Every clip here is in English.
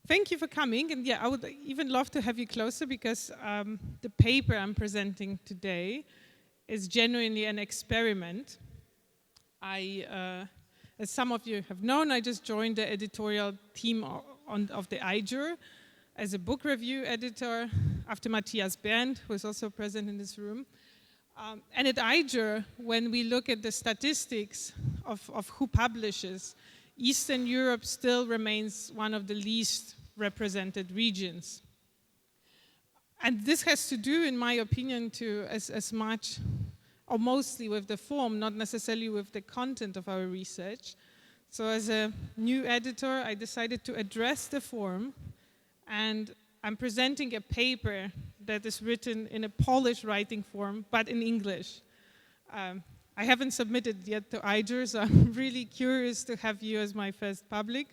Thank you for coming. And yeah, I would even love to have you closer because the paper I'm presenting today is genuinely an experiment. As some of you have known, I just joined the editorial team of the IJURR as a book review editor after Matthias Bernd, who is also present in this room. And at IJURR, when we look at the statistics of who publishes, Eastern Europe still remains one of the least represented regions. And this has to do, in my opinion, as much or mostly with the form, not necessarily with the content of our research. So as a new editor, I decided to address the form, and I'm presenting a paper that is written in a Polish writing form, but in English. I haven't submitted yet to IJURR, so I'm really curious to have you as my first public.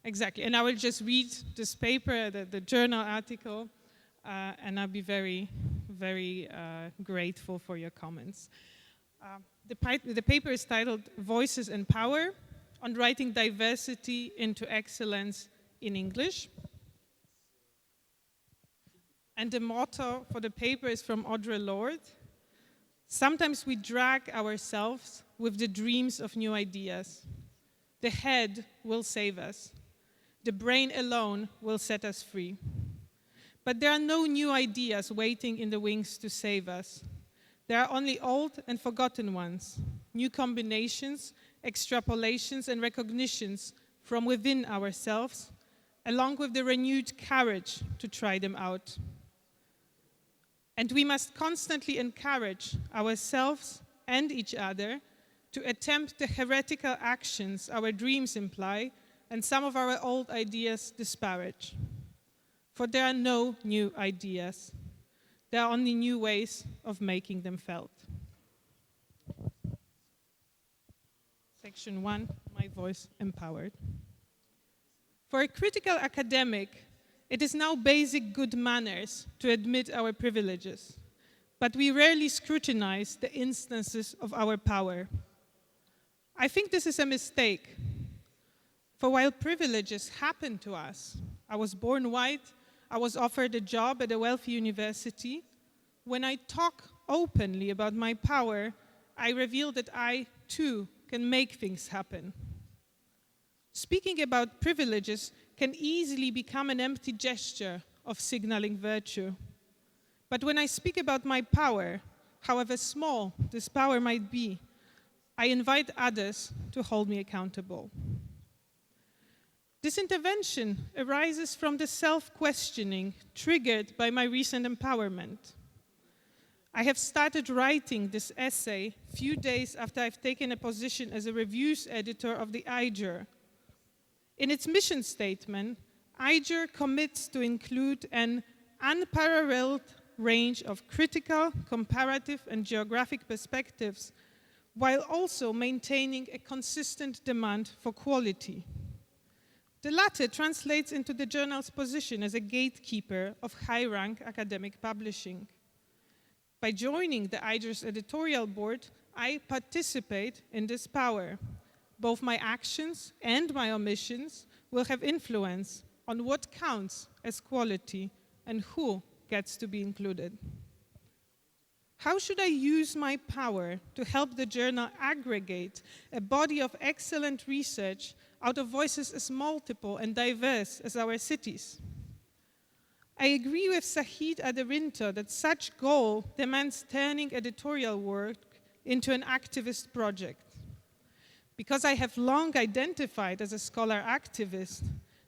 Exactly, and I will just read this paper, the journal article, and I'll be very, very grateful for your comments. The paper is titled Voices and Power on Writing Diversity into Excellence in English. And the motto for the paper is from Audre Lorde. Sometimes we drag ourselves with the dreams of new ideas. The head will save us. The brain alone will set us free. But there are no new ideas waiting in the wings to save us. There are only old and forgotten ones, new combinations, extrapolations, and recognitions from within ourselves, along with the renewed courage to try them out. And we must constantly encourage ourselves and each other to attempt the heretical actions our dreams imply and some of our old ideas disparage. For there are no new ideas. There are only new ways of making them felt. Section 1, My Voice Empowered. For a critical academic, it is now basic good manners to admit our privileges, but we rarely scrutinize the instances of our power. I think this is a mistake. For while privileges happen to us, I was born white, I was offered a job at a wealthy university. When I talk openly about my power, I reveal that I, too, can make things happen. Speaking about privileges can easily become an empty gesture of signaling virtue. But when I speak about my power, however small this power might be, I invite others to hold me accountable. This intervention arises from the self-questioning triggered by my recent empowerment. I have started writing this essay a few days after I've taken a position as a reviews editor of the IJURR. In its mission statement, IJURR commits to include an unparalleled range of critical, comparative, and geographic perspectives, while also maintaining a consistent demand for quality. The latter translates into the journal's position as a gatekeeper of high-rank academic publishing. By joining the IJURR's editorial board, I participate in this power. Both my actions and my omissions will have influence on what counts as quality and who gets to be included. How should I use my power to help the journal aggregate a body of excellent research out of voices as multiple and diverse as our cities? I agree with Sahid Aderinto that such goal demands turning editorial work into an activist project. Because I have long identified as a scholar activist,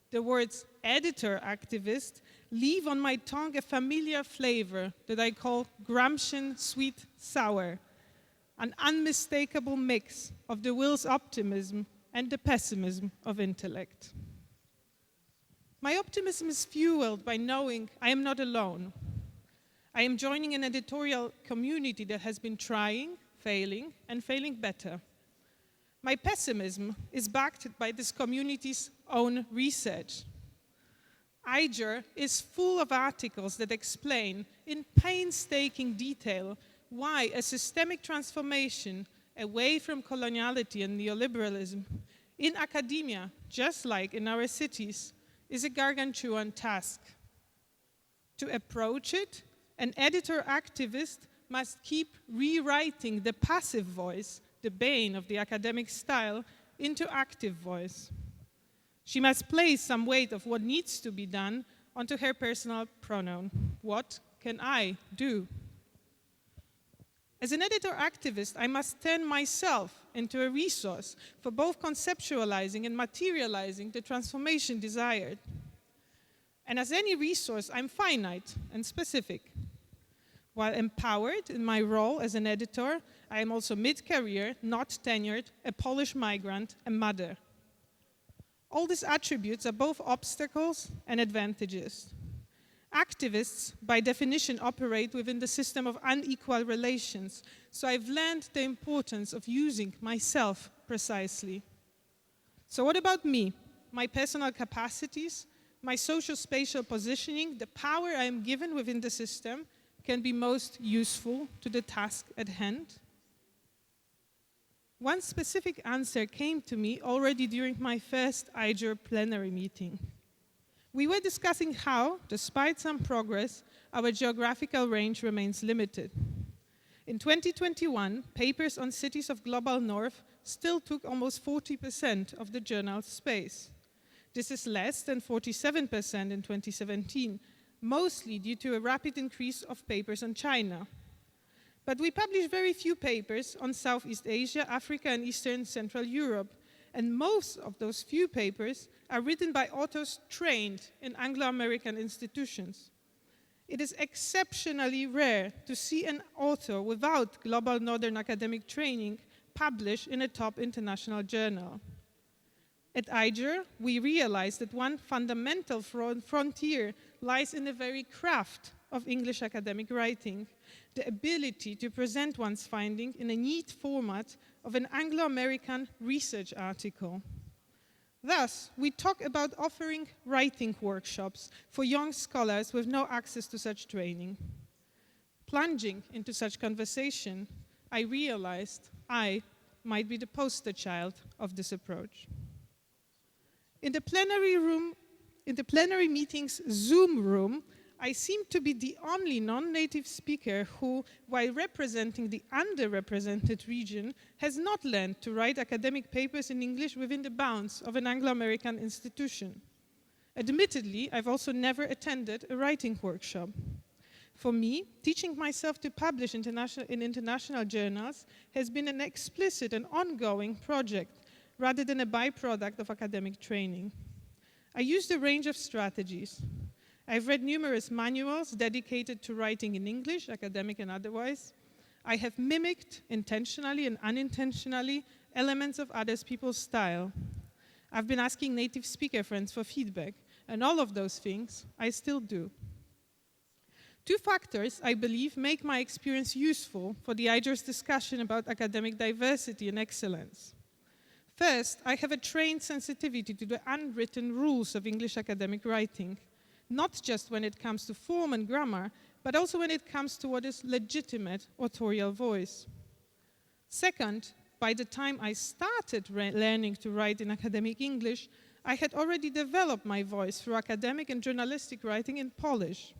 the words editor activist leave on my tongue a familiar flavor that I call Gramscian sweet sour, an unmistakable mix of the will's optimism and the pessimism of intellect. My optimism is fueled by knowing I am not alone. I am joining an editorial community that has been trying, failing, and failing better. My pessimism is backed by this community's own research. IJURR is full of articles that explain in painstaking detail why a systemic transformation away from coloniality and neoliberalism in academia, just like in our cities, is a gargantuan task. To approach it, an editor-activist must keep rewriting the passive voice, the bane of the academic style, into active voice. She must place some weight of what needs to be done onto her personal pronoun. What can I do? As an editor-activist, I must turn myself into a resource for both conceptualizing and materializing the transformation desired. And as any resource, I'm finite and specific. While empowered in my role as an editor, I am also mid-career, not tenured, a Polish migrant, a mother. All these attributes are both obstacles and advantages. Activists, by definition, operate within the system of unequal relations, so I've learned the importance of using myself precisely. So what about me? My personal capacities, my social-spatial positioning, the power I am given within the system can be most useful to the task at hand? One specific answer came to me already during my first IJURR plenary meeting. We were discussing how, despite some progress, our geographical range remains limited. In 2021, papers on cities of Global North still took almost 40% of the journal's space. This is less than 47% in 2017, mostly due to a rapid increase of papers on China. But we publish very few papers on Southeast Asia, Africa, and Eastern Central Europe, and most of those few papers are written by authors trained in Anglo-American institutions. It is exceptionally rare to see an author without global Northern academic training publish in a top international journal. At IJURR, we realized that one fundamental frontier lies in the very craft of English academic writing, the ability to present one's finding in a neat format of an Anglo-American research article. Thus, we talk about offering writing workshops for young scholars with no access to such training. Plunging into such conversation, I realized I might be the poster child of this approach. In the plenary meeting's Zoom room, I seem to be the only non-native speaker who, while representing the underrepresented region, has not learned to write academic papers in English within the bounds of an Anglo-American institution. Admittedly, I've also never attended a writing workshop. For me, teaching myself to publish in international journals has been an explicit and ongoing project, rather than a byproduct of academic training. I used a range of strategies. I've read numerous manuals dedicated to writing in English, academic and otherwise. I have mimicked, intentionally and unintentionally, elements of other people's style. I've been asking native speaker friends for feedback, and all of those things I still do. Two factors, I believe, make my experience useful for the IJURR's discussion about academic diversity and excellence. First, I have a trained sensitivity to the unwritten rules of English academic writing, not just when it comes to form and grammar, but also when it comes to what is legitimate authorial voice. Second, by the time I started learning to write in academic English, I had already developed my voice through academic and journalistic writing in Polish.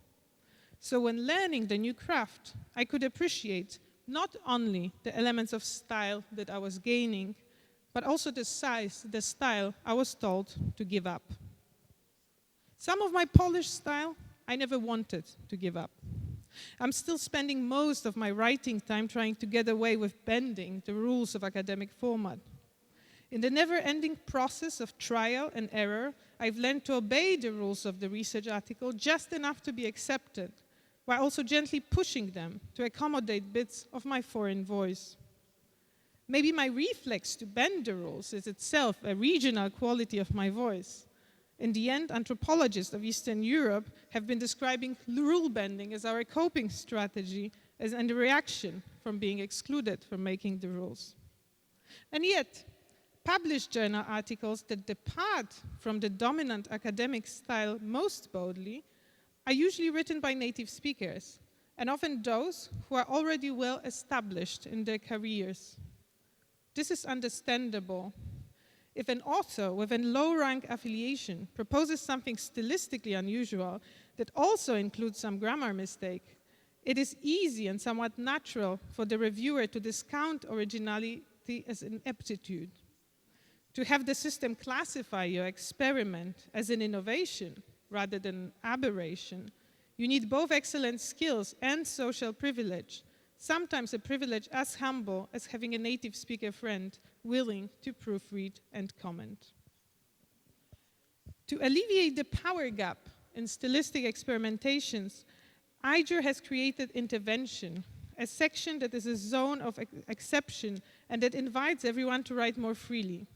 So when learning the new craft, I could appreciate not only the elements of style that I was gaining, but also the style I was told to give up. Some of my Polish style, I never wanted to give up. I'm still spending most of my writing time trying to get away with bending the rules of academic format. In the never-ending process of trial and error, I've learned to obey the rules of the research article just enough to be accepted, while also gently pushing them to accommodate bits of my foreign voice. Maybe my reflex to bend the rules is itself a regional quality of my voice. In the end, anthropologists of Eastern Europe have been describing rule bending as our coping strategy and a reaction from being excluded from making the rules. And yet, published journal articles that depart from the dominant academic style most boldly are usually written by native speakers, and often those who are already well established in their careers. This is understandable. If an author with a low-rank affiliation proposes something stylistically unusual that also includes some grammar mistake, it is easy and somewhat natural for the reviewer to discount originality as ineptitude. To have the system classify your experiment as an innovation rather than an aberration, you need both excellent skills and social privilege, sometimes a privilege as humble as having a native speaker friend willing to proofread and comment. To alleviate the power gap in stylistic experimentations, IJURR has created intervention, a section that is a zone of exception and that invites everyone to write more freely.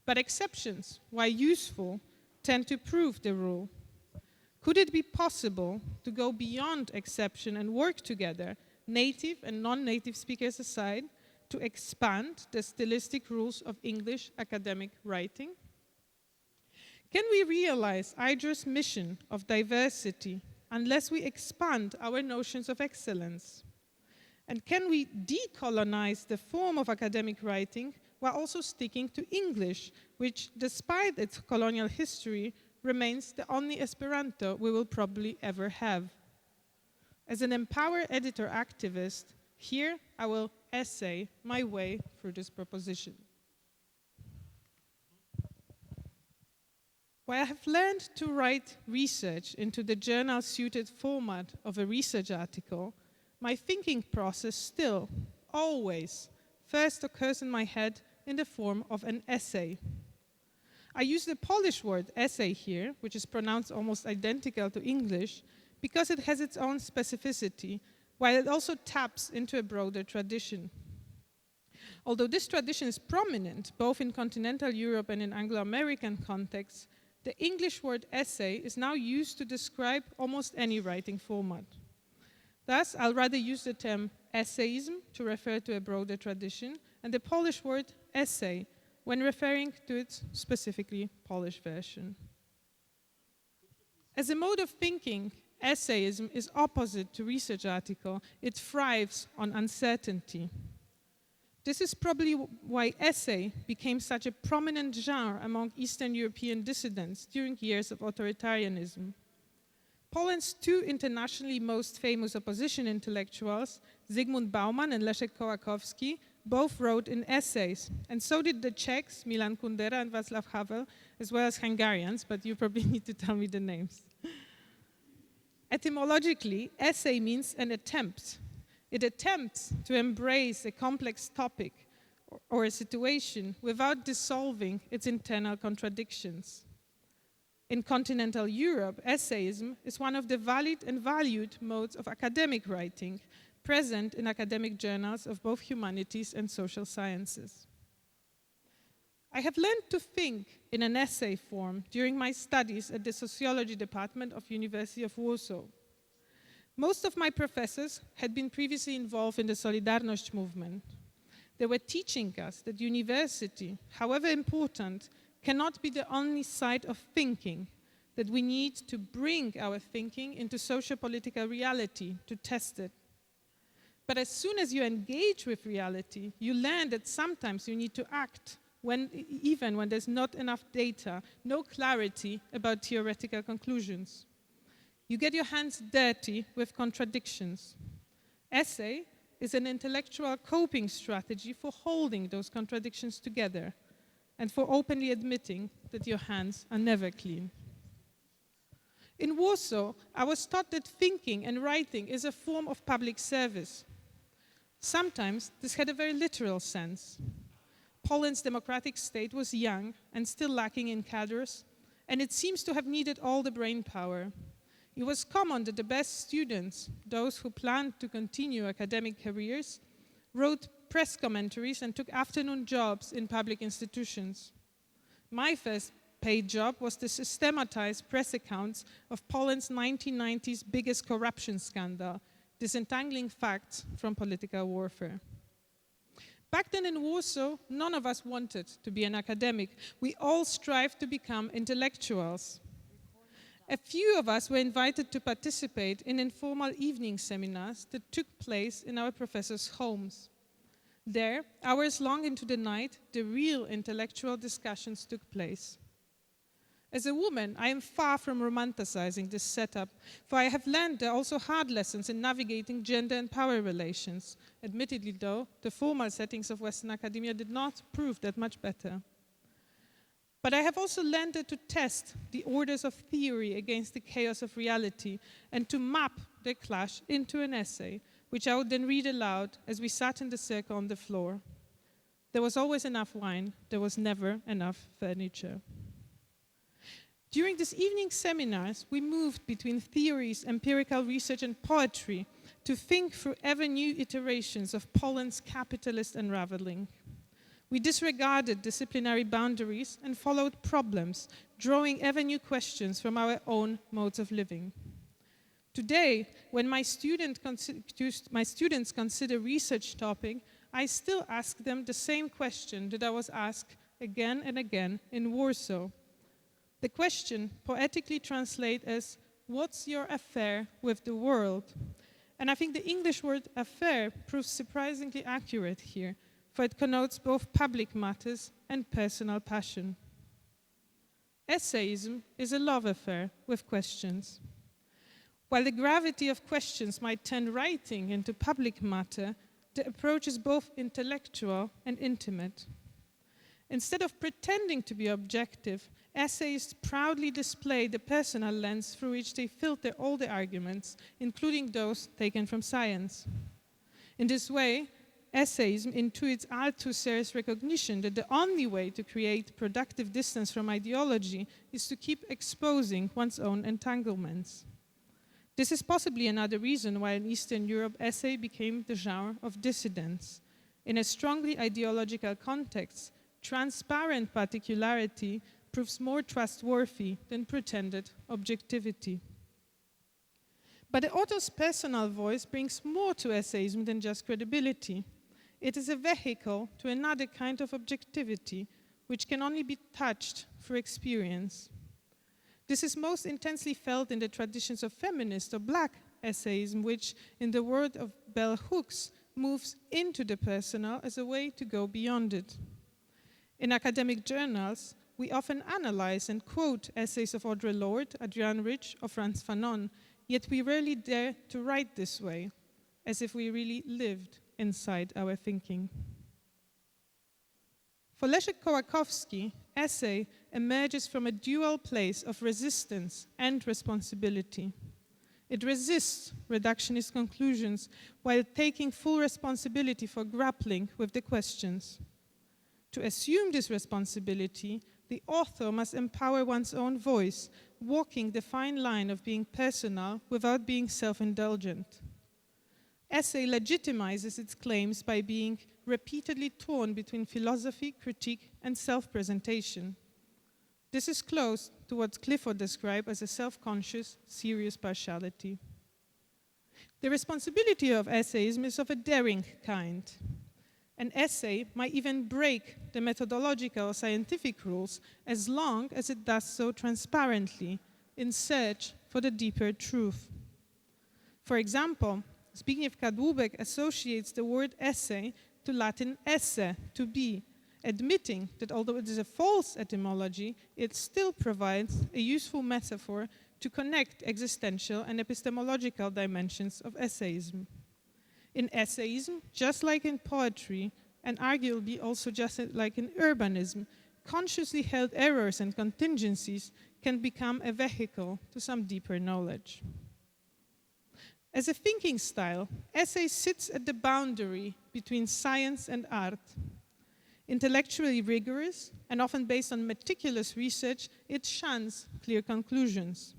But exceptions, while useful, tend to prove the rule. Could it be possible to go beyond exception and work together, native and non-native speakers aside, to expand the stylistic rules of English academic writing? Can we realize IJURR's mission of diversity unless we expand our notions of excellence? And can we decolonize the form of academic writing while also sticking to English, which, despite its colonial history, remains the only Esperanto we will probably ever have? As an Empower editor activist, here I will essay my way through this proposition. While I have learned to write research into the journal-suited format of a research article, my thinking process still, always, first occurs in my head in the form of an essay. I use the Polish word essay here, which is pronounced almost identical to English, because it has its own specificity, while it also taps into a broader tradition. Although this tradition is prominent both in continental Europe and in Anglo-American contexts, the English word essay is now used to describe almost any writing format. Thus, I'll rather use the term essayism to refer to a broader tradition, and the Polish word essay when referring to its specifically Polish version. As a mode of thinking, essayism is opposite to research article. It thrives on uncertainty. This is probably why essay became such a prominent genre among Eastern European dissidents during years of authoritarianism. Poland's two internationally most famous opposition intellectuals, Zygmunt Bauman and Leszek Kołakowski, both wrote in essays, and so did the Czechs, Milan Kundera and Václav Havel, as well as Hungarians, but you probably need to tell me the names. Etymologically, essay means an attempt. It attempts to embrace a complex topic or a situation without dissolving its internal contradictions. In continental Europe, essayism is one of the valid and valued modes of academic writing, present in academic journals of both humanities and social sciences. I have learned to think in an essay form during my studies at the sociology department of University of Warsaw. Most of my professors had been previously involved in the Solidarność movement. They were teaching us that university, however important, cannot be the only site of thinking, that we need to bring our thinking into socio-political reality to test it. But as soon as you engage with reality, you learn that sometimes you need to act, even when there's not enough data, no clarity about theoretical conclusions. You get your hands dirty with contradictions. Essay is an intellectual coping strategy for holding those contradictions together and for openly admitting that your hands are never clean. In Warsaw, I was taught that thinking and writing is a form of public service. Sometimes this had a very literal sense. Poland's democratic state was young and still lacking in cadres, and it seems to have needed all the brain power. It was common that the best students, those who planned to continue academic careers, wrote press commentaries and took afternoon jobs in public institutions. My first paid job was to systematize press accounts of Poland's 1990s biggest corruption scandal, disentangling facts from political warfare. Back then in Warsaw, none of us wanted to be an academic. We all strived to become intellectuals. A few of us were invited to participate in informal evening seminars that took place in our professors' homes. There, hours long into the night, the real intellectual discussions took place. As a woman, I am far from romanticizing this setup, for I have learned also hard lessons in navigating gender and power relations. Admittedly, though, the formal settings of Western academia did not prove that much better. But I have also learned to test the orders of theory against the chaos of reality and to map the clash into an essay, which I would then read aloud as we sat in the circle on the floor. There was always enough wine, there was never enough furniture. During this evening's seminars, we moved between theories, empirical research, and poetry to think through ever new iterations of Poland's capitalist unraveling. We disregarded disciplinary boundaries and followed problems, drawing ever new questions from our own modes of living. Today, when my students consider research topic, I still ask them the same question that I was asked again and again in Warsaw. The question poetically translates as, what's your affair with the world? And I think the English word affair proves surprisingly accurate here, for it connotes both public matters and personal passion. Essayism is a love affair with questions. While the gravity of questions might turn writing into public matter, the approach is both intellectual and intimate. Instead of pretending to be objective, essayists proudly display the personal lens through which they filter all the arguments, including those taken from science. In this way, essayism intuits Althusser's recognition that the only way to create productive distance from ideology is to keep exposing one's own entanglements. This is possibly another reason why in Eastern Europe essay became the genre of dissidence. In a strongly ideological context, transparent particularity proves more trustworthy than pretended objectivity. But the author's personal voice brings more to essayism than just credibility. It is a vehicle to another kind of objectivity, which can only be touched through experience. This is most intensely felt in the traditions of feminist or black essayism, which, in the word of Bell Hooks, moves into the personal as a way to go beyond it. In academic journals, we often analyze and quote essays of Audre Lorde, Adrienne Rich, or Frantz Fanon, yet we rarely dare to write this way, as if we really lived inside our thinking. For Leszek Kołakowski, essay emerges from a dual place of resistance and responsibility. It resists reductionist conclusions while taking full responsibility for grappling with the questions. To assume this responsibility, the author must empower one's own voice, walking the fine line of being personal without being self-indulgent. Essay legitimizes its claims by being repeatedly torn between philosophy, critique, and self-presentation. This is close to what Clifford described as a self-conscious, serious partiality. The responsibility of essayism is of a daring kind. An essay might even break the methodological or scientific rules as long as it does so transparently, in search for the deeper truth. For example, Zbigniew Kadłubek associates the word essay to Latin esse, to be, admitting that although it is a false etymology, it still provides a useful metaphor to connect existential and epistemological dimensions of essayism. In essayism, just like in poetry, and arguably also just like in urbanism, consciously held errors and contingencies can become a vehicle to some deeper knowledge. As a thinking style, essay sits at the boundary between science and art. Intellectually rigorous and often based on meticulous research, it shuns clear conclusions.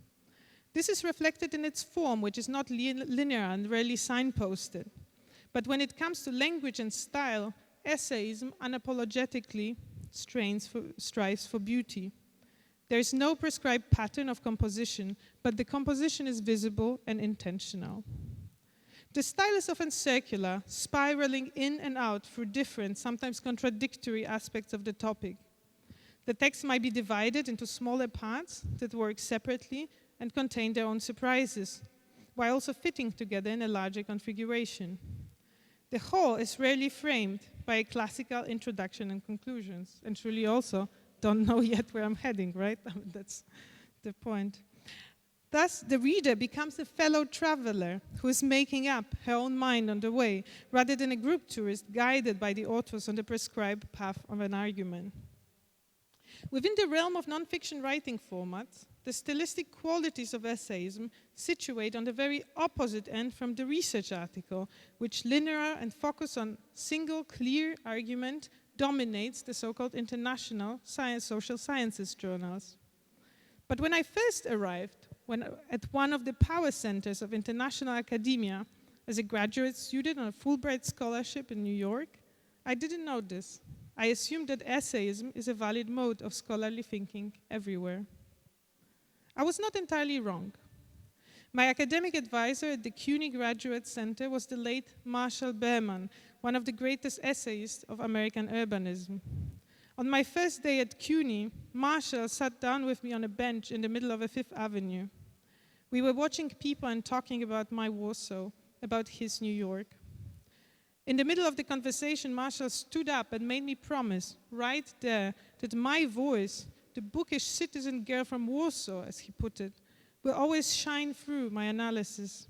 This is reflected in its form, which is not linear and rarely signposted. But when it comes to language and style, essayism unapologetically strives for beauty. There is no prescribed pattern of composition, but the composition is visible and intentional. The style is often circular, spiraling in and out through different, sometimes contradictory aspects of the topic. The text might be divided into smaller parts that work separately and contain their own surprises, while also fitting together in a larger configuration. The whole is rarely framed by a classical introduction and conclusions, and truly also don't know yet where I'm heading, right? That's the point. Thus, the reader becomes a fellow traveler who is making up her own mind on the way, rather than a group tourist guided by the authors on the prescribed path of an argument. Within the realm of nonfiction writing formats, the stylistic qualities of essayism situate on the very opposite end from the research article, which linear and focus on single clear argument dominates the so-called international social sciences journals. But when I first arrived at one of the power centers of international academia as a graduate student on a Fulbright scholarship in New York, I didn't know this. I assumed that essayism is a valid mode of scholarly thinking everywhere. I was not entirely wrong. My academic advisor at the CUNY Graduate Center was the late Marshall Berman, one of the greatest essayists of American urbanism. On my first day at CUNY, Marshall sat down with me on a bench in the middle of a Fifth Avenue. We were watching people and talking about my Warsaw, about his New York. In the middle of the conversation, Marshall stood up and made me promise, right there, that my voice, the bookish citizen girl from Warsaw, as he put it, will always shine through my analysis.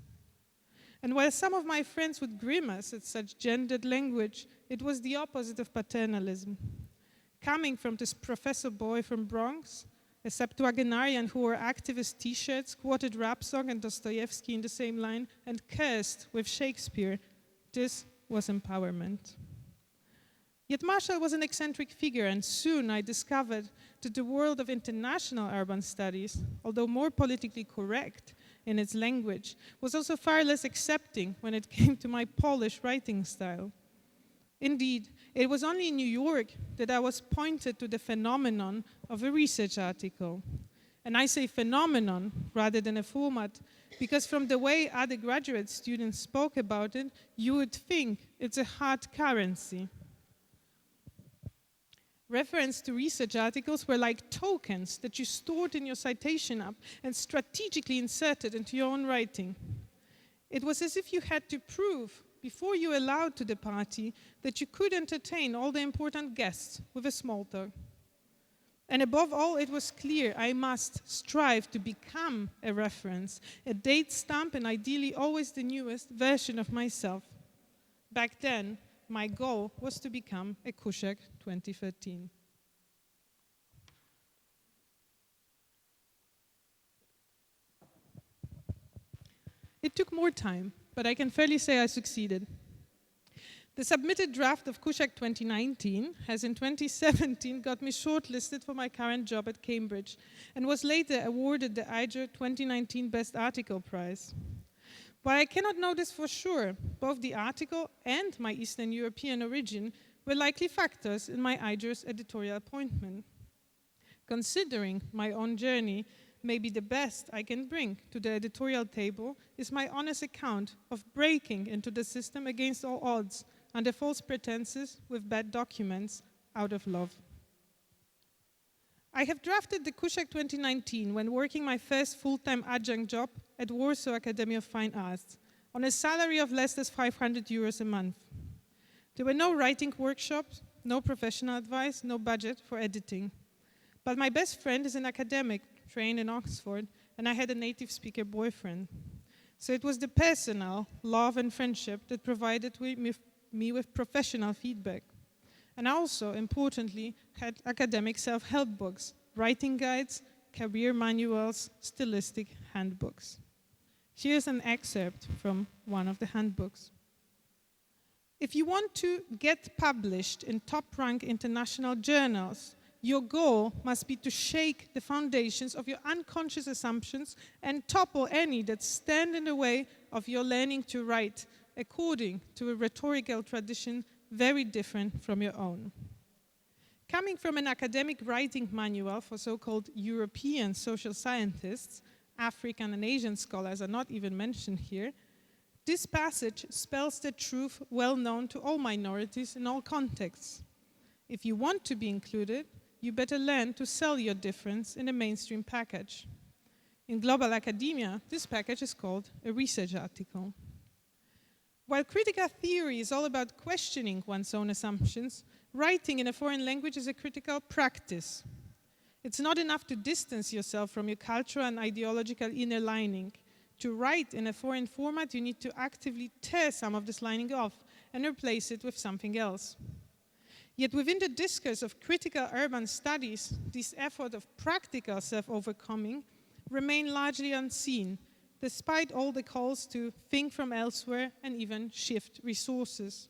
And while some of my friends would grimace at such gendered language, it was the opposite of paternalism. Coming from this professor boy from Bronx, a septuagenarian who wore activist t-shirts, quoted rap song and Dostoevsky in the same line, and cursed with Shakespeare, this was empowerment. Yet Marshall was an eccentric figure, and soon I discovered that the world of international urban studies, although more politically correct in its language, was also far less accepting when it came to my Polish writing style. Indeed, it was only in New York that I was pointed to the phenomenon of a research article. And I say phenomenon rather than a format, because from the way other graduate students spoke about it, you would think it's a hard currency. Reference to research articles were like tokens that you stored in your citation app and strategically inserted into your own writing. It was as if you had to prove before you allowed to the party that you could entertain all the important guests with a small talk. And above all, it was clear I must strive to become a reference, a date stamp, and ideally always the newest version of myself. Back then, my goal was to become a Kusiak 2013. It took more time, but I can fairly say I succeeded. The submitted draft of Kusiak 2019 has in 2017 got me shortlisted for my current job at Cambridge and was later awarded the IJURR 2019 Best Article Prize. While I cannot know this for sure, both the article and my Eastern European origin were likely factors in my IJURR's editorial appointment. Considering my own journey, maybe the best I can bring to the editorial table is my honest account of breaking into the system against all odds under false pretenses with bad documents out of love. I have drafted the Kusiak 2019 when working my first full-time adjunct job at Warsaw Academy of Fine Arts on a salary of less than 500 euros a month. There were no writing workshops, no professional advice, no budget for editing. But my best friend is an academic trained in Oxford, and I had a native speaker boyfriend. So it was the personal love and friendship that provided me with professional feedback. And I also, importantly, had academic self-help books, writing guides, career manuals, stylistic handbooks. Here's an excerpt from one of the handbooks. If you want to get published in top-ranked international journals, your goal must be to shake the foundations of your unconscious assumptions and topple any that stand in the way of your learning to write according to a rhetorical tradition very different from your own. Coming from an academic writing manual for so-called European social scientists, African and Asian scholars are not even mentioned here, this passage spells the truth well known to all minorities in all contexts. If you want to be included, you better learn to sell your difference in a mainstream package. In global academia, this package is called a research article. While critical theory is all about questioning one's own assumptions, writing in a foreign language is a critical practice. It's not enough to distance yourself from your cultural and ideological inner lining. To write in a foreign format, you need to actively tear some of this lining off and replace it with something else. Yet within the discourse of critical urban studies, this effort of practical self-overcoming remain largely unseen, despite all the calls to think from elsewhere and even shift resources.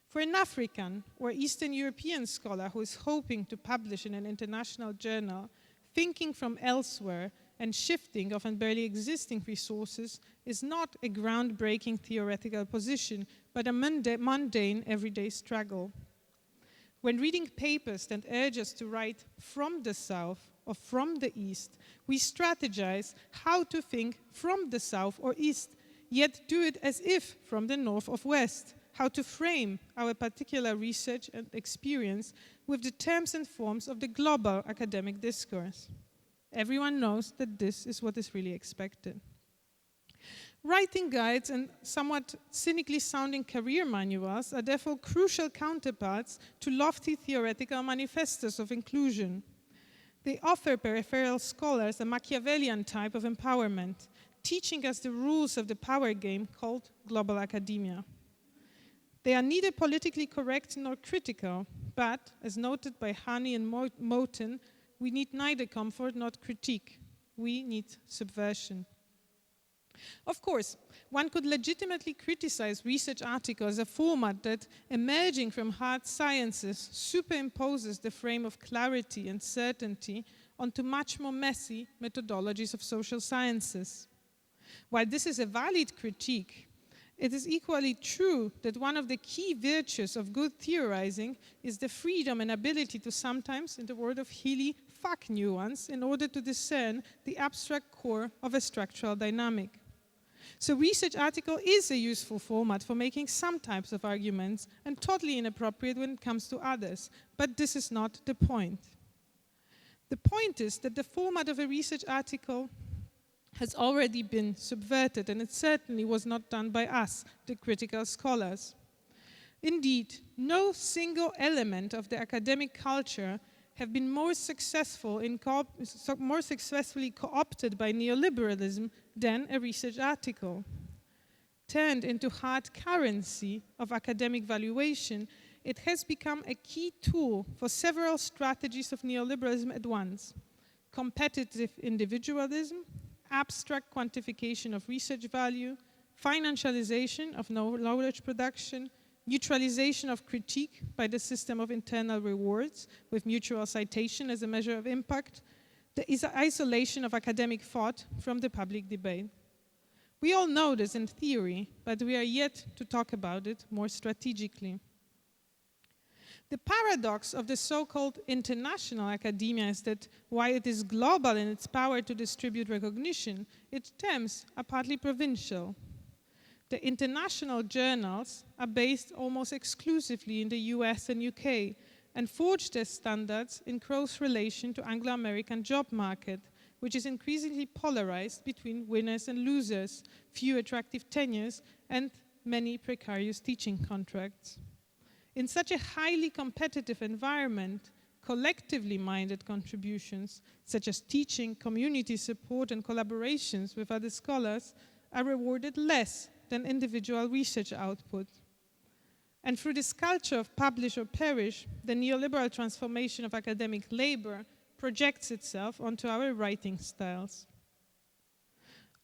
For an African or Eastern European scholar who is hoping to publish in an international journal, thinking from elsewhere and shifting often barely existing resources is not a groundbreaking theoretical position, but a mundane everyday struggle. When reading papers that urge us to write from the South or from the East, we strategize how to think from the South or East, yet do it as if from the North or West, how to frame our particular research and experience with the terms and forms of the global academic discourse. Everyone knows that this is what is really expected. Writing guides and somewhat cynically sounding career manuals are therefore crucial counterparts to lofty theoretical manifestos of inclusion. They offer peripheral scholars a Machiavellian type of empowerment, teaching us the rules of the power game called global academia. They are neither politically correct nor critical, but, as noted by Hani and Moten, we need neither comfort nor critique. We need subversion. Of course, one could legitimately criticize research articles as a format that, emerging from hard sciences, superimposes the frame of clarity and certainty onto much more messy methodologies of social sciences. While this is a valid critique, it is equally true that one of the key virtues of good theorizing is the freedom and ability to sometimes, in the word of Healy, fuck nuance in order to discern the abstract core of a structural dynamic. So research article is a useful format for making some types of arguments and totally inappropriate when it comes to others, but this is not the point. The point is that the format of a research article has already been subverted, and it certainly was not done by us, the critical scholars. Indeed, no single element of the academic culture have been more successfully co-opted by neoliberalism than a research article. Turned into hard currency of academic valuation, it has become a key tool for several strategies of neoliberalism at once: competitive individualism, abstract quantification of research value, financialization of knowledge production, neutralization of critique by the system of internal rewards with mutual citation as a measure of impact, the isolation of academic thought from the public debate. We all know this in theory, but we are yet to talk about it more strategically. The paradox of the so-called international academia is that while it is global in its power to distribute recognition, its terms are partly provincial. The international journals are based almost exclusively in the US and UK and forge their standards in close relation to Anglo-American job market, which is increasingly polarized between winners and losers, few attractive tenures, and many precarious teaching contracts. In such a highly competitive environment, collectively minded contributions, such as teaching, community support, and collaborations with other scholars, are rewarded less than individual research output. And through this culture of publish or perish, the neoliberal transformation of academic labor projects itself onto our writing styles.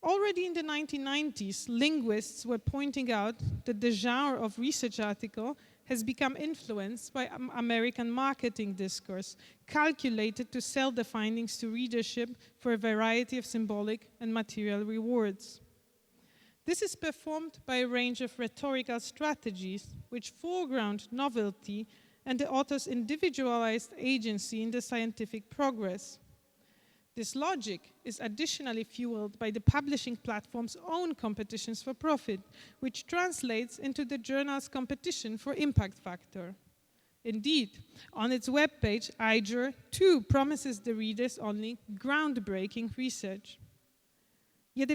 Already in the 1990s, linguists were pointing out that the genre of research article has become influenced by American marketing discourse, calculated to sell the findings to readership for a variety of symbolic and material rewards. This is performed by a range of rhetorical strategies which foreground novelty and the author's individualized agency in the scientific progress. This logic is additionally fueled by the publishing platform's own competitions for profit, which translates into the journal's competition for impact factor. Indeed, on its webpage, IJURR too promises the readers only groundbreaking research. Yet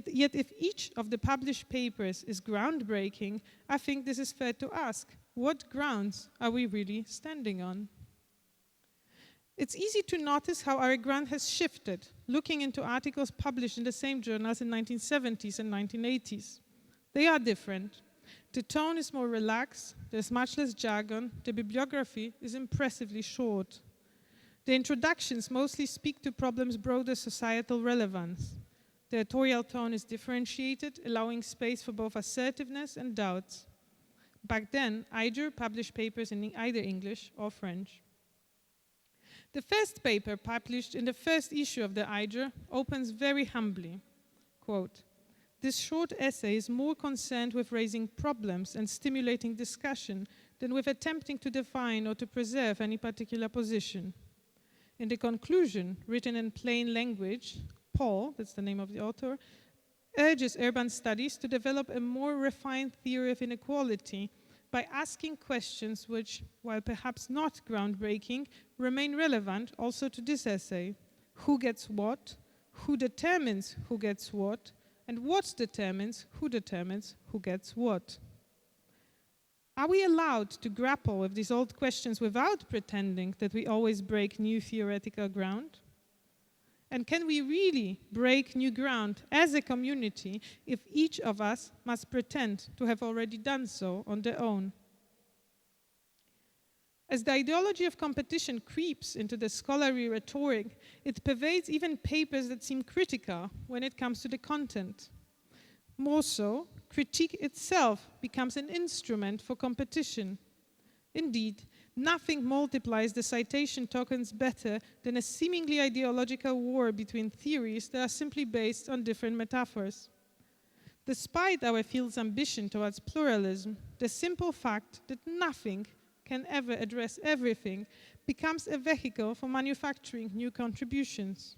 Yet if each of the published papers is groundbreaking, I think this is fair to ask, what grounds are we really standing on? It's easy to notice how our ground has shifted, looking into articles published in the same journals in 1970s and 1980s. They are different. The tone is more relaxed, there's much less jargon, the bibliography is impressively short. The introductions mostly speak to problems' broader societal relevance. The editorial tone is differentiated, allowing space for both assertiveness and doubts. Back then, IJURR published papers in either English or French. The first paper published in the first issue of the IJURR opens very humbly, quote, "This short essay is more concerned with raising problems and stimulating discussion than with attempting to define or to preserve any particular position. In the conclusion, written in plain language, Paul," that's the name of the author, "urges urban studies to develop a more refined theory of inequality by asking questions which, while perhaps not groundbreaking, remain relevant also to this essay. Who gets what? Who determines who gets what? And what determines who gets what?" Are we allowed to grapple with these old questions without pretending that we always break new theoretical ground? And can we really break new ground as a community if each of us must pretend to have already done so on their own? As the ideology of competition creeps into the scholarly rhetoric, it pervades even papers that seem critical when it comes to the content. More so, critique itself becomes an instrument for competition. Indeed, nothing multiplies the citation tokens better than a seemingly ideological war between theories that are simply based on different metaphors. Despite our field's ambition towards pluralism, the simple fact that nothing can ever address everything becomes a vehicle for manufacturing new contributions.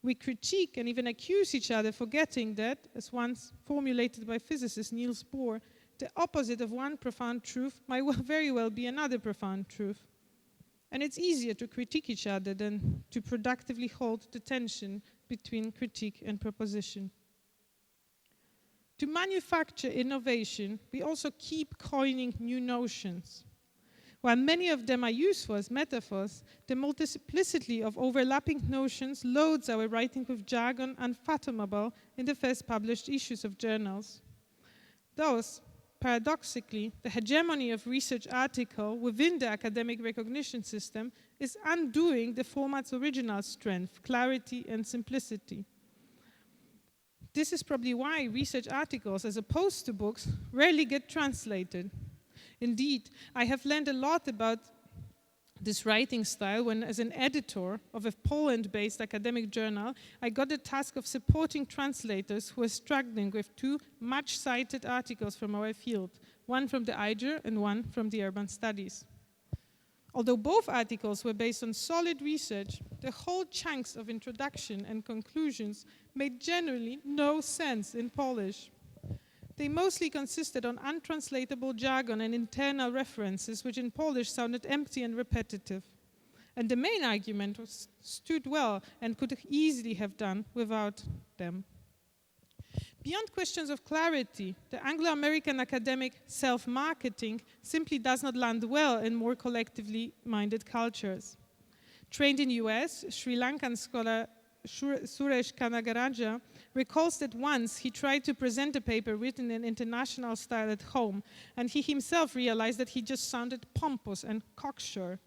We critique and even accuse each other for getting that, as once formulated by physicist Niels Bohr, the opposite of one profound truth might very well be another profound truth. And it's easier to critique each other than to productively hold the tension between critique and proposition. To manufacture innovation, we also keep coining new notions. While many of them are useful as metaphors, the multiplicity of overlapping notions loads our writing with jargon unfathomable in the first published issues of journals. Thus, paradoxically, the hegemony of research article within the academic recognition system is undoing the format's original strength, clarity, and simplicity. This is probably why research articles, as opposed to books, rarely get translated. Indeed, I have learned a lot about this writing style when, as an editor of a Poland-based academic journal, I got the task of supporting translators who were struggling with two much-cited articles from our field, one from the IJURR and one from the Urban Studies. Although both articles were based on solid research, the whole chunks of introduction and conclusions made generally no sense in Polish. They mostly consisted on untranslatable jargon and internal references, which in Polish sounded empty and repetitive. And the main argument stood well and could easily have done without them. Beyond questions of clarity, the Anglo-American academic self-marketing simply does not land well in more collectively minded cultures. Trained in US, Sri Lankan scholar Suresh Kanagaraja recalls that once he tried to present a paper written in international style at home, and he himself realized that he just sounded pompous and cocksure.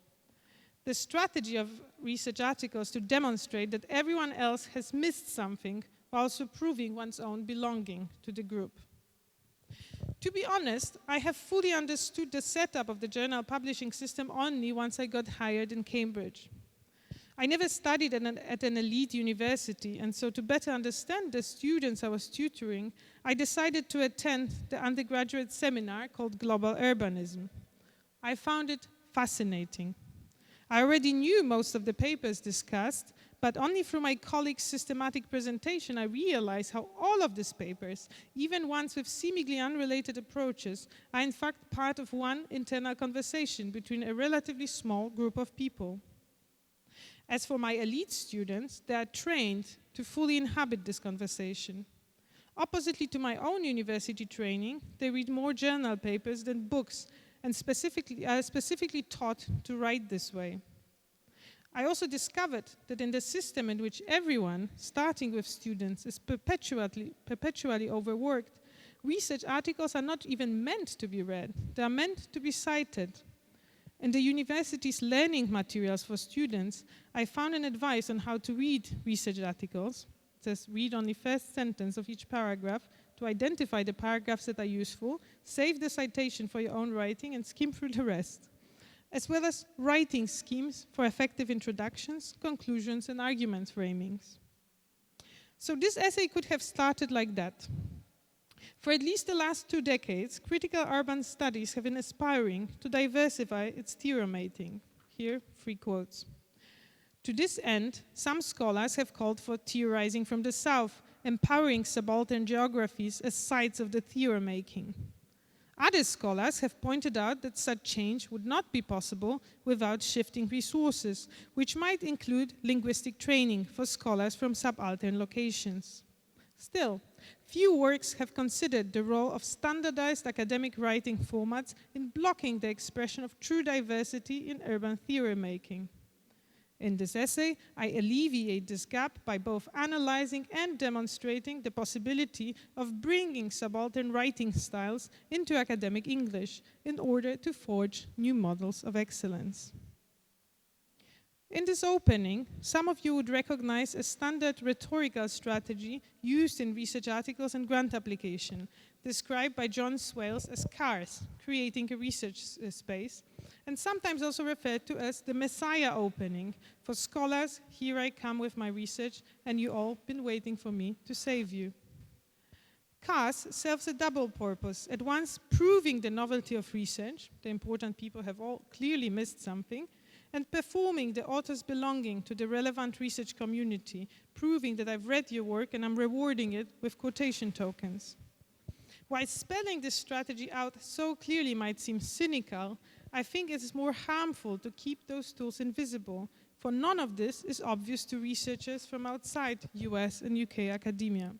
The strategy of research articles to demonstrate that everyone else has missed something while also proving one's own belonging to the group. To be honest, I have fully understood the setup of the journal publishing system only once I got hired in Cambridge. I never studied at an elite university, and so to better understand the students I was tutoring, I decided to attend the undergraduate seminar called Global Urbanism. I found it fascinating. I already knew most of the papers discussed, but only through my colleagues' systematic presentation I realized how all of these papers, even ones with seemingly unrelated approaches, are in fact part of one internal conversation between a relatively small group of people. As for my elite students, they are trained to fully inhabit this conversation. Oppositely to my own university training, they read more journal papers than books and are specifically taught to write this way. I also discovered that in the system in which everyone, starting with students, is perpetually overworked, research articles are not even meant to be read. They are meant to be cited. In the university's learning materials for students, I found an advice on how to read research articles. It says, read only first sentence of each paragraph to identify the paragraphs that are useful, save the citation for your own writing, and skim through the rest, as well as writing schemes for effective introductions, conclusions, and argument framings. So this essay could have started like that. For at least the last 2 decades, critical urban studies have been aspiring to diversify its theoremating. Here, 3 quotes. To this end, some scholars have called for theorizing from the south, empowering subaltern geographies as sites of the theoremaking. Other scholars have pointed out that such change would not be possible without shifting resources, which might include linguistic training for scholars from subaltern locations. Still, few works have considered the role of standardized academic writing formats in blocking the expression of true diversity in urban theory-making. In this essay, I alleviate this gap by both analyzing and demonstrating the possibility of bringing subaltern writing styles into academic English in order to forge new models of excellence. In this opening, some of you would recognize a standard rhetorical strategy used in research articles and grant application, described by John Swales as CARS, creating a research space, and sometimes also referred to as the Messiah opening. For scholars, here I come with my research, and you all been waiting for me to save you. CARS serves a double purpose, at once proving the novelty of research, the important people have all clearly missed something, and performing the author's belonging to the relevant research community, proving that I've read your work and I'm rewarding it with quotation tokens. While spelling this strategy out so clearly might seem cynical, I think it is more harmful to keep those tools invisible, for none of this is obvious to researchers from outside US and UK academia.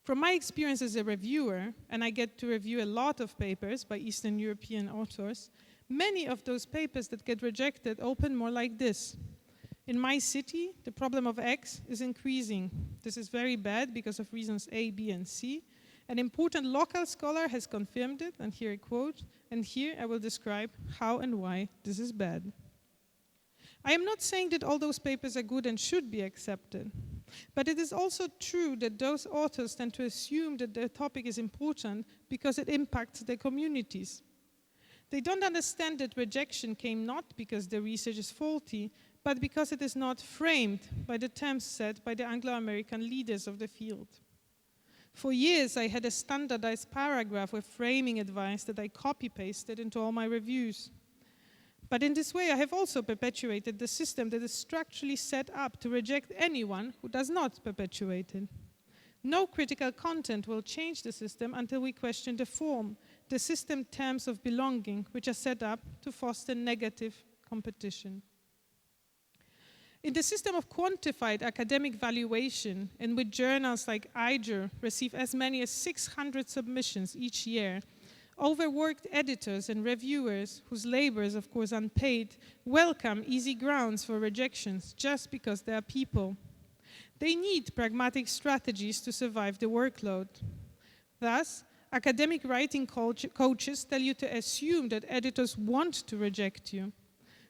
From my experience as a reviewer, and I get to review a lot of papers by Eastern European authors, many of those papers that get rejected open more like this. In my city, the problem of X is increasing. This is very bad because of reasons A, B, and C. An important local scholar has confirmed it, and here I quote, and here I will describe how and why this is bad. I am not saying that all those papers are good and should be accepted, but it is also true that those authors tend to assume that their topic is important because it impacts their communities. They don't understand that rejection came not because the research is faulty, but because it is not framed by the terms set by the Anglo-American leaders of the field. For years, I had a standardized paragraph with framing advice that I copy-pasted into all my reviews. But in this way, I have also perpetuated the system that is structurally set up to reject anyone who does not perpetuate it. No critical content will change the system until we question the form, the system terms of belonging, which are set up to foster negative competition. In the system of quantified academic valuation, in which journals like IJURR receive as many as 600 submissions each year, overworked editors and reviewers, whose labor is of course unpaid, welcome easy grounds for rejections just because they are people. They need pragmatic strategies to survive the workload. Thus, academic writing coaches tell you to assume that editors want to reject you.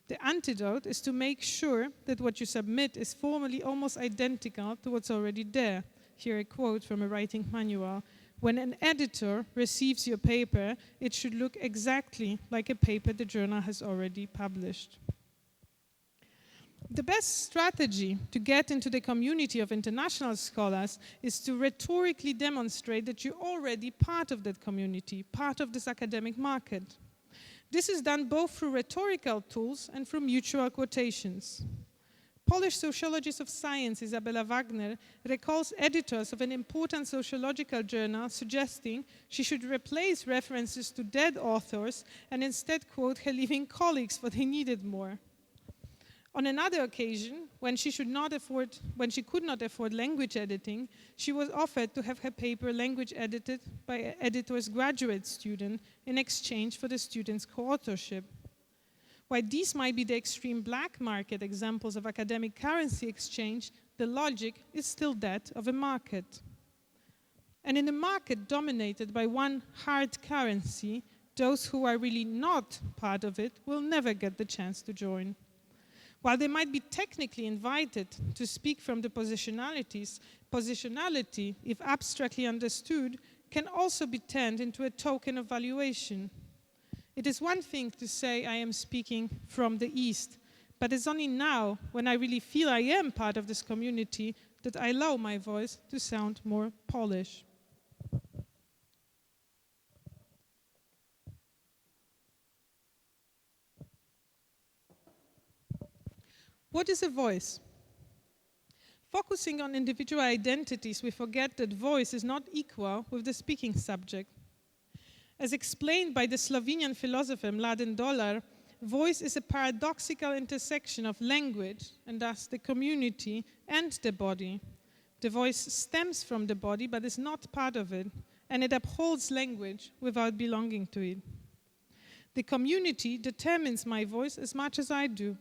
The antidote is to make sure that what you submit is formally almost identical to what's already there. Here a quote from a writing manual. When an editor receives your paper, it should look exactly like a paper the journal has already published. The best strategy to get into the community of international scholars is to rhetorically demonstrate that you're already part of that community, part of this academic market. This is done both through rhetorical tools and through mutual quotations. Polish sociologist of science Izabela Wagner recalls editors of an important sociological journal suggesting she should replace references to dead authors and instead quote her living colleagues, for they needed more. On another occasion, when she could not afford language editing, she was offered to have her paper language edited by an editor's graduate student in exchange for the student's co-authorship. While these might be the extreme black market examples of academic currency exchange, the logic is still that of a market. And in a market dominated by one hard currency, those who are really not part of it will never get the chance to join. While they might be technically invited to speak from the positionalities, positionality, if abstractly understood, can also be turned into a token of valuation. It is one thing to say I am speaking from the East, but it's only now, when I really feel I am part of this community, that I allow my voice to sound more Polish. What is a voice? Focusing on individual identities, we forget that voice is not equal with the speaking subject. As explained by the Slovenian philosopher Mladen Dolar, voice is a paradoxical intersection of language, and thus the community, and the body. The voice stems from the body, but is not part of it, and it upholds language without belonging to it. The community determines my voice as much as I do.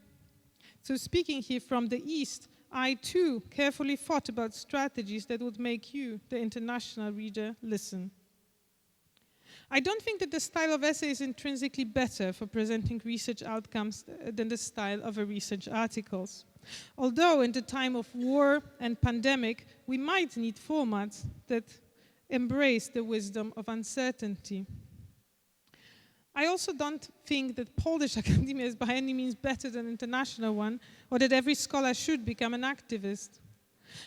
So speaking here from the East, I too carefully thought about strategies that would make you, the international reader, listen. I don't think that the style of essay is intrinsically better for presenting research outcomes than the style of a research articles. Although in the time of war and pandemic, we might need formats that embrace the wisdom of uncertainty. I also don't think that Polish academia is by any means better than international one, or that every scholar should become an activist.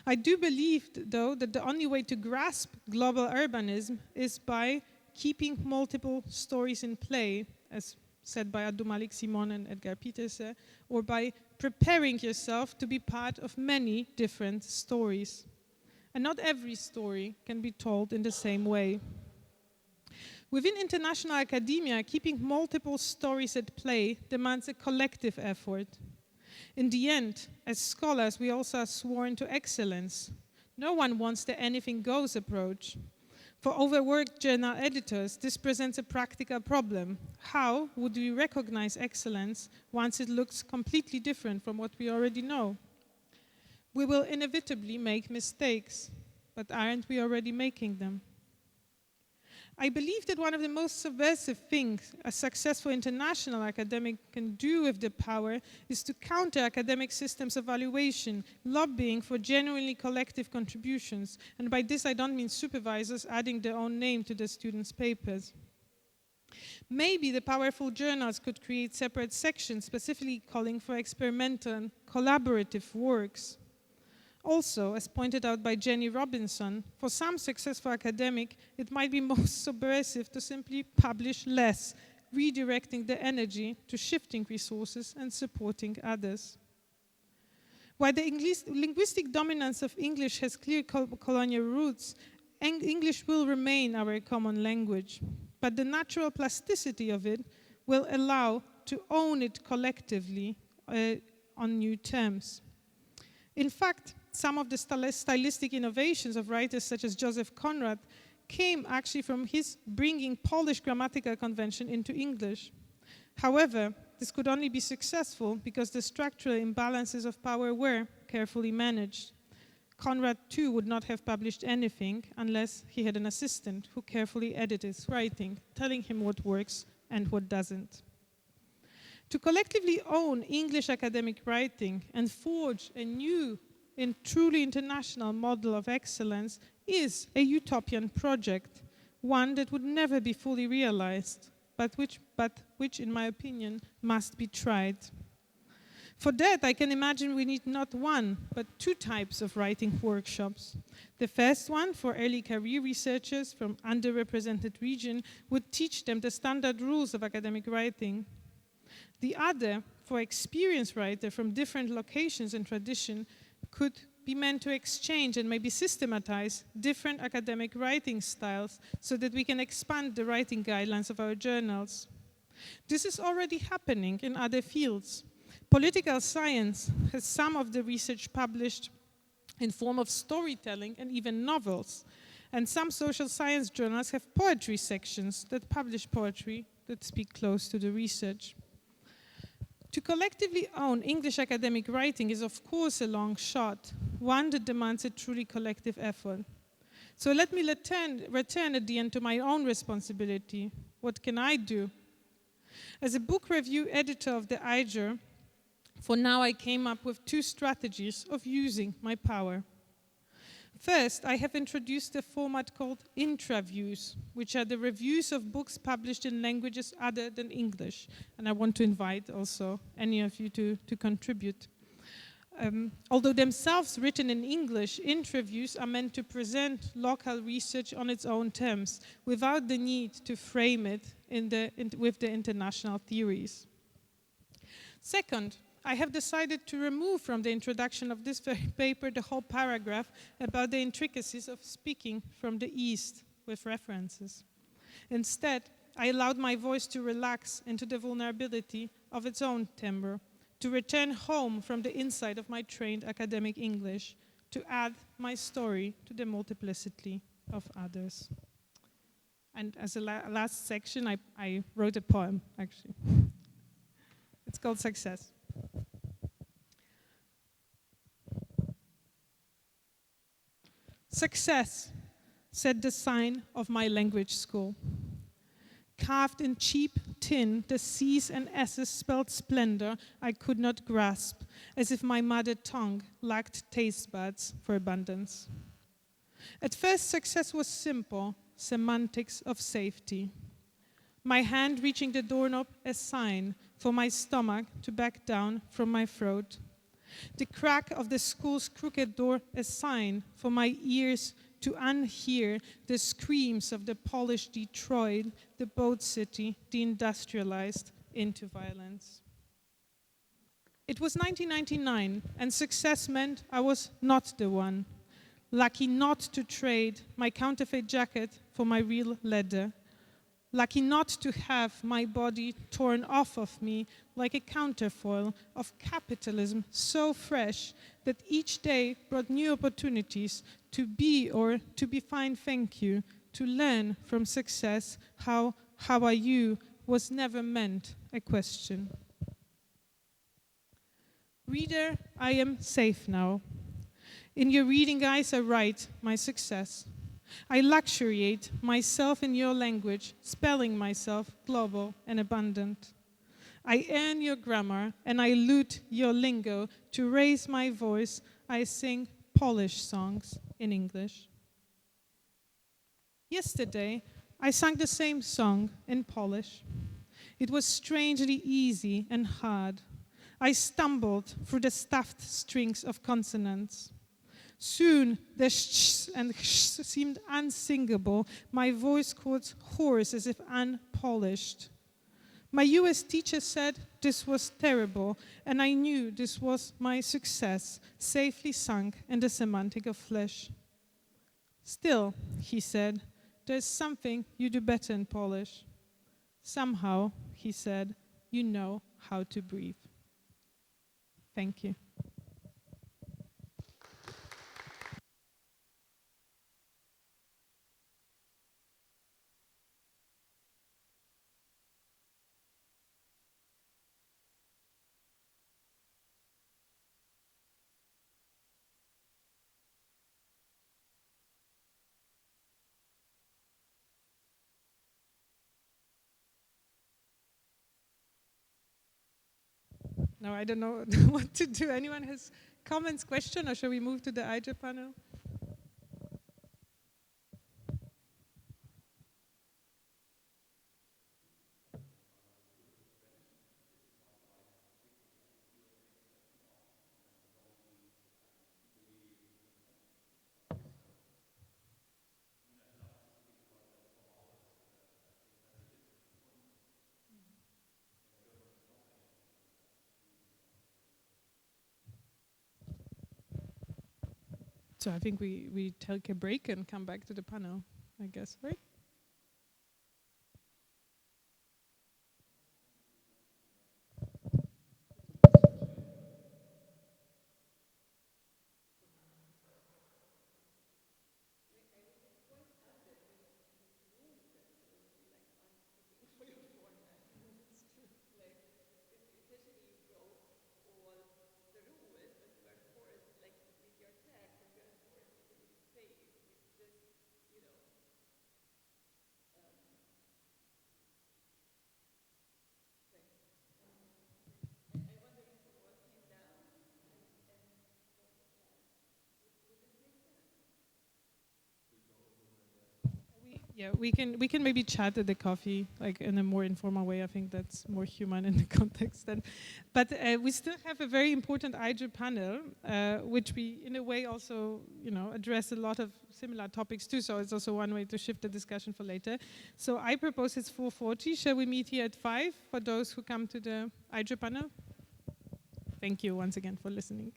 I do believe, though, that the only way to grasp global urbanism is by keeping multiple stories in play, as said by Abdulmalik Simon and Edgar Peterse, or by preparing yourself to be part of many different stories. And not every story can be told in the same way. Within international academia, keeping multiple stories at play demands a collective effort. In the end, as scholars, we also are sworn to excellence. No one wants the anything goes approach. For overworked journal editors, this presents a practical problem. How would we recognize excellence once it looks completely different from what we already know? We will inevitably make mistakes, but aren't we already making them? I believe that one of the most subversive things a successful international academic can do with the power is to counter academic systems of evaluation, lobbying for genuinely collective contributions. And by this I don't mean supervisors adding their own name to the students' papers. Maybe the powerful journals could create separate sections specifically calling for experimental and collaborative works. Also, as pointed out by Jenny Robinson, for some successful academic, it might be most subversive to simply publish less, redirecting the energy to shifting resources and supporting others. While the linguistic dominance of English has clear colonial roots, English will remain our common language, but the natural plasticity of it will allow to own it collectively on new terms. In fact, some of the stylistic innovations of writers such as Joseph Conrad came actually from his bringing Polish grammatical convention into English. However, this could only be successful because the structural imbalances of power were carefully managed. Conrad too would not have published anything unless he had an assistant who carefully edited his writing, telling him what works and what doesn't. To collectively own English academic writing and forge a new and truly international model of excellence is a utopian project, one that would never be fully realized, but which, in my opinion, must be tried. For that, I can imagine we need not one, but two types of writing workshops. The first one, for early career researchers from underrepresented regions, would teach them the standard rules of academic writing. The other, for experienced writers from different locations and tradition, could be meant to exchange and maybe systematize different academic writing styles so that we can expand the writing guidelines of our journals. This is already happening in other fields. Political science has some of the research published in form of storytelling and even novels. And some social science journals have poetry sections that publish poetry that speak close to the research. To collectively own English academic writing is of course a long shot, one that demands a truly collective effort. So let me return at the end to my own responsibility. What can I do? As a book review editor of the IJURR, for now I came up with 2 strategies of using my power. First, I have introduced a format called intraviews, which are the reviews of books published in languages other than English. And I want to invite also any of you to contribute. Although themselves written in English, intraviews are meant to present local research on its own terms, without the need to frame it with the international theories. Second, I have decided to remove from the introduction of this paper the whole paragraph about the intricacies of speaking from the East with references. Instead, I allowed my voice to relax into the vulnerability of its own timbre, to return home from the inside of my trained academic English, to add my story to the multiplicity of others. And as a last section, I wrote a poem, actually. It's called Success. Success, said the sign of my language school. Carved in cheap tin, the C's and S's spelled splendor I could not grasp, as if my mother tongue lacked taste buds for abundance. At first, success was simple, semantics of safety. My hand reaching the doorknob, a sign for my stomach to back down from my throat. The crack of the school's crooked door, a sign for my ears to unhear the screams of the polished Detroit, the boat city, deindustrialized into violence. It was 1999, and success meant I was not the one. Lucky not to trade my counterfeit jacket for my real leather. Lucky not to have my body torn off of me like a counterfoil of capitalism so fresh that each day brought new opportunities to be or to be fine, thank you, to learn from success how are you was never meant a question. Reader, I am safe now. In your reading eyes I write my success. I luxuriate myself in your language, spelling myself global and abundant. I earn your grammar and I loot your lingo. To raise my voice, I sing Polish songs in English. Yesterday, I sang the same song in Polish. It was strangely easy and hard. I stumbled through the stuffed strings of consonants. Soon the sh and sh seemed unsingable, my voice cords hoarse as if unpolished. My US teacher said this was terrible, and I knew this was my success, safely sunk in the semantic of flesh. Still, he said, there's something you do better in Polish. Somehow, he said, you know how to breathe. Thank you. No, I don't know what to do. Anyone has comments, questions, or shall we move to the IJURR panel? So I think we take a break and come back to the panel, I guess, right? Yeah, we can maybe chat at the coffee, like in a more informal way. I think that's more human in the context. But we still have a very important IJURR panel, which we, in a way, also address a lot of similar topics too. So it's also one way to shift the discussion for later. So I propose it's 4:40. Shall we meet here at 5 for those who come to the IJURR panel? Thank you once again for listening.